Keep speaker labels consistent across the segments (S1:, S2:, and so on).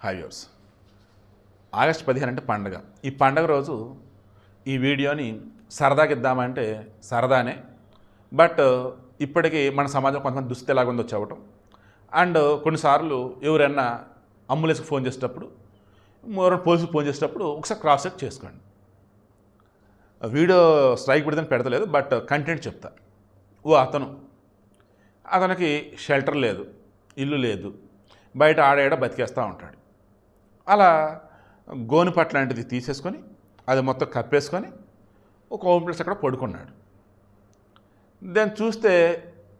S1: Hi viewers. August 15 అంటే పండగ. ఈ పండగ రోజు ఈ వీడియోని సరదాగా ఇద్దామంటే సరదానే, బట్ ఇప్పటికీ మన సమాజం కొంతమంది దుస్థితి ఎలాగుందో చెప్పటం. అండ్ కొన్నిసార్లు ఎవరైనా అంబులెన్స్కి ఫోన్ చేసేటప్పుడు, పోలీసులకు ఫోన్ చేసేటప్పుడు ఒకసారి క్రాస్ చెక్ చేసుకోండి. వీడియో స్ట్రైక్ పెడితే పెడతలేదు, బట్ కంటెంట్ చెప్తా. అతనికి షెల్టర్ లేదు, ఇల్లు లేదు, బయట ఆడేడ బతికేస్తూ ఉంటాడు. అలా గోనుపట్ల లాంటిది తీసేసుకొని అది మొత్తం కప్పేసుకొని ఒక హోమ్లెస్ అక్కడ పడుకున్నాడు. దాన్ని చూస్తే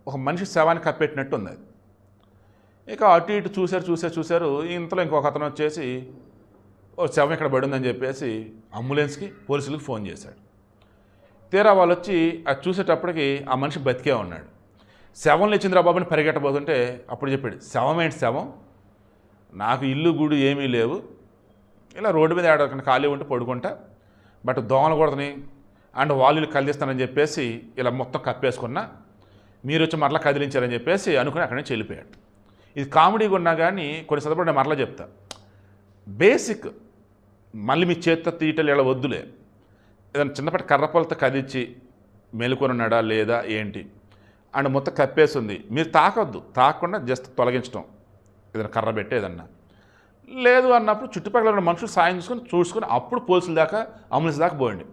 S1: ఒక మనిషి శవాన్ని కప్పెట్టినట్టు ఉంది అది. ఇక అటు ఇటు చూశారు. ఇంతలో ఇంకొక అతను వచ్చేసి ఓ శవం ఇక్కడ పడిందని చెప్పేసి అంబులెన్స్కి పోలీసులకు ఫోన్ చేశాడు. తీరా వాళ్ళు వచ్చి అది చూసేటప్పటికి ఆ మనిషి బతికే ఉన్నాడు. శవం లేచిందిరా బాబుని పరిగెట్టబోతుంటే అప్పుడు చెప్పాడు, శవం ఏంటి శవం, నాకు ఇల్లు గుడి ఏమీ లేవు, ఇలా రోడ్డు మీద ఆడకుండా ఖాళీ ఉంటే పడుకుంటా, బట్ దోమలు కొడతని అండ్ వాళ్ళు కదిలిస్తానని చెప్పేసి ఇలా మొత్తం కప్పేసుకున్నా, మీరు వచ్చి మరలా కదిలించారని చెప్పేసి అనుకుని అక్కడి నుంచి వెళ్ళిపోయాడు. ఇది కామెడీగా ఉన్నా కానీ కొన్ని సందర్భాలు నేను మరలా చెప్తా, బేసిక్ మళ్ళీ మీ చేత్తో తీయటలు ఇలా వద్దులే. ఏదైనా చిన్నపాటి కర్రపొలతో కదిలించి మెలుకొనున్నాడా లేదా ఏంటి అండ్ మొత్తం కప్పేసింది, మీరు తాకొద్దు, తాకకుండా జస్ట్ తొలగించడం, ఏదైనా కర్ర పెట్టి ఏదన్నా లేదు అన్నప్పుడు చుట్టుపక్కల ఉన్న మనుషులు సాయం చూసుకొని అప్పుడు పోలీసుల దాకా అంబులెన్స్ దాకా పోయండి.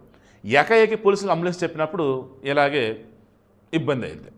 S1: ఏకైకి పోలీసులు అంబులెన్స్ చెప్పినప్పుడు ఇలాగే ఇబ్బంది అయింది.